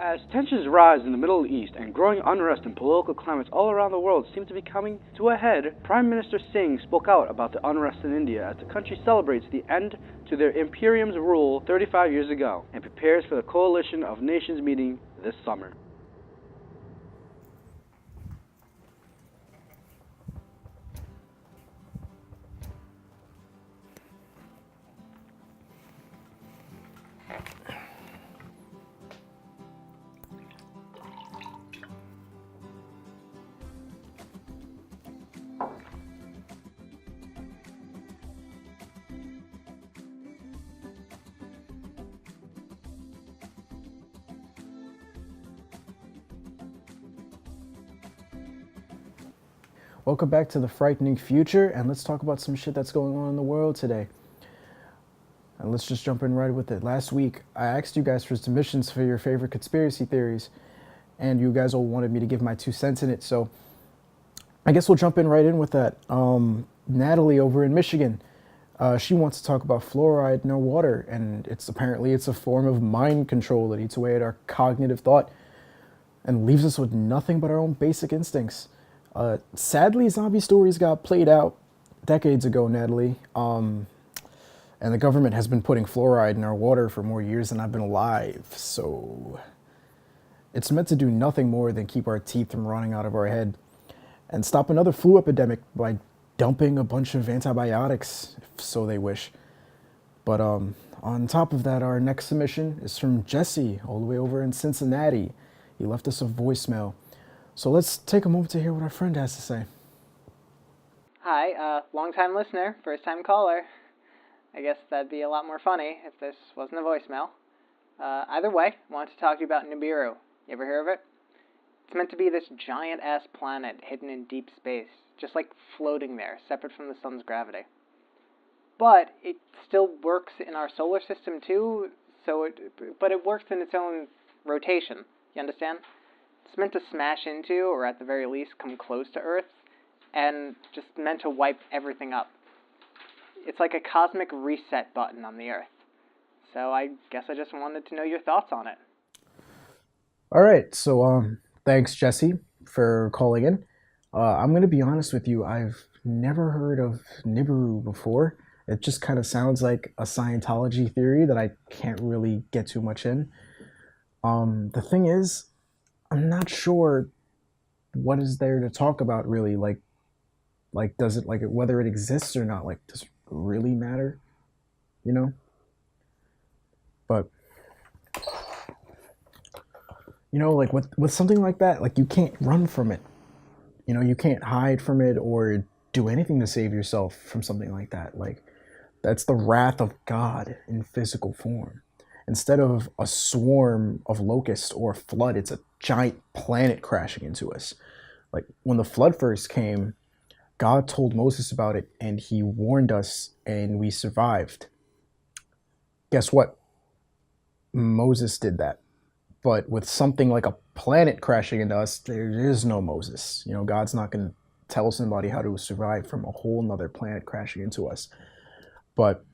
As tensions rise in the Middle East and growing unrest in political climates all around the world seem to be coming to a head, Prime Minister Singh spoke out about the unrest in India as the country celebrates the end to their imperium's rule 35 years ago and prepares for the coalition of nations meeting this summer. Welcome back to the frightening future, and let's talk about some shit that's going on in the world today. And let's just jump in right with it. Last week, I asked you guys for submissions for your favorite conspiracy theories, and you guys all wanted me to give my 2 cents in it, so I guess we'll jump in right in with that. Natalie over in Michigan, she wants to talk about fluoride in our water, and apparently it's a form of mind control that eats away at our cognitive thought and leaves us with nothing but our own basic instincts. Sadly, zombie stories got played out decades ago, Natalie. And the government has been putting fluoride in our water for more years than I've been alive. So it's meant to do nothing more than keep our teeth from running out of our head and stop another flu epidemic by dumping a bunch of antibiotics, if so they wish. But on top of that, our next submission is from Jesse, all the way over in Cincinnati. He left us a voicemail. So let's take a moment to hear what our friend has to say. Hi, long-time listener, first-time caller. I guess that'd be a lot more funny if this wasn't a voicemail. Either way, I wanted to talk to you about Nibiru. You ever hear of it? It's meant to be this giant-ass planet hidden in deep space, just like floating there, separate from the sun's gravity. But it still works in our solar system too, but it works in its own rotation. You understand? It's meant to smash into, or at the very least, come close to Earth, and just meant to wipe everything up. It's like a cosmic reset button on the Earth. So I guess I just wanted to know your thoughts on it. All right, so thanks, Jesse, for calling in. I'm going to be honest with you, I've never heard of Nibiru before. It just kind of sounds like a Scientology theory that I can't really get too much in. The thing is, I'm not sure what is there to talk about really. Like does it, like, whether it exists or not, like, does it really matter? You know? But like with something like that, like, you can't run from it. You can't hide from it or do anything to save yourself from something like that. Like, that's the wrath of God in physical form. Instead of a swarm of locusts or a flood, it's a giant planet crashing into us. Like, when the flood first came, God told Moses about it, and he warned us, and we survived. Guess what? Moses did that. But with something like a planet crashing into us, there is no Moses. God's not going to tell somebody how to survive from a whole nother planet crashing into us. But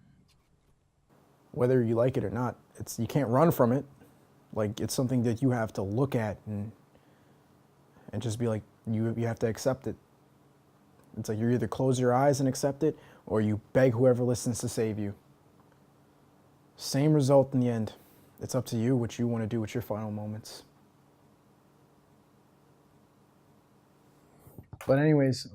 whether you like it or not, you can't run from it. Like, it's something that you have to look at and just be like, you have to accept it. It's like, you either close your eyes and accept it, or you beg whoever listens to save you. Same result in the end. It's up to you what you want to do with your final moments. But anyways,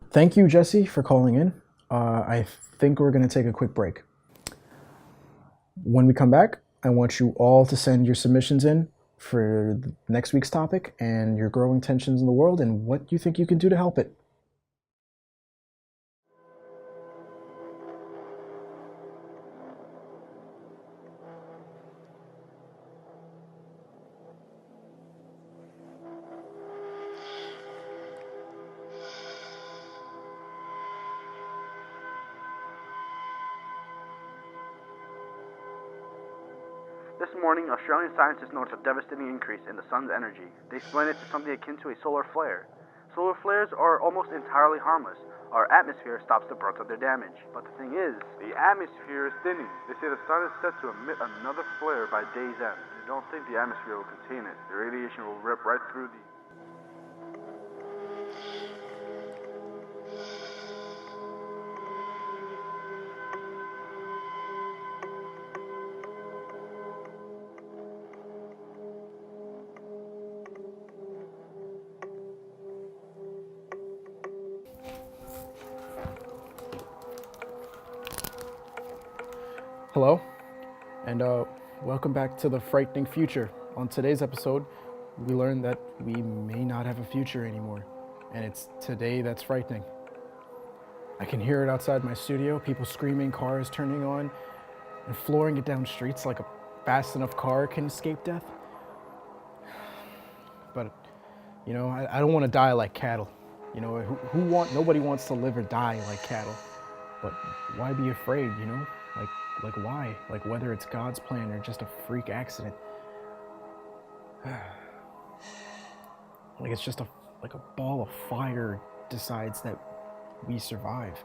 thank you, Jesse, for calling in. I think we're going to take a quick break. When we come back, I want you all to send your submissions in for next week's topic and your growing tensions in the world and what you think you can do to help it. This morning, Australian scientists noticed a devastating increase in the sun's energy. They explain it to something akin to a solar flare. Solar flares are almost entirely harmless. Our atmosphere stops the brunt of their damage. But the thing is, The atmosphere is thinning. They say the sun is set to emit another flare by day's end. They don't think the atmosphere will contain it. The radiation will rip right through the... Hello, and welcome back to the frightening future. On today's episode, we learned that we may not have a future anymore, and it's today that's frightening. I can hear it outside my studio, people screaming, cars turning on, and flooring it down streets like a fast enough car can escape death. But, you know, I don't want to die like cattle. You know, nobody wants to live or die like cattle. But why be afraid, you know? Like why? Like whether it's God's plan or just a freak accident. Like it's just a ball of fire decides that we survive.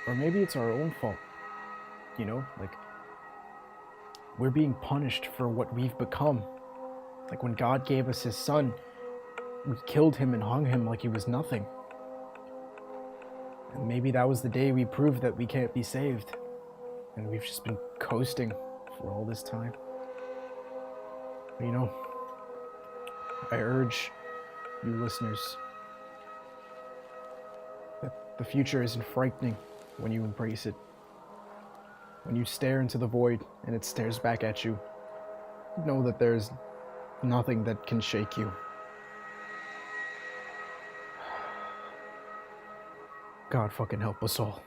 Or maybe it's our own fault. You know, like we're being punished for what we've become. Like when God gave us his son, we killed him and hung him like he was nothing. And maybe that was the day we proved that we can't be saved. And we've just been coasting for all this time. But, you know, I urge you listeners that the future isn't frightening when you embrace it. When you stare into the void and it stares back at you, know that there's nothing that can shake you. God fucking help us all.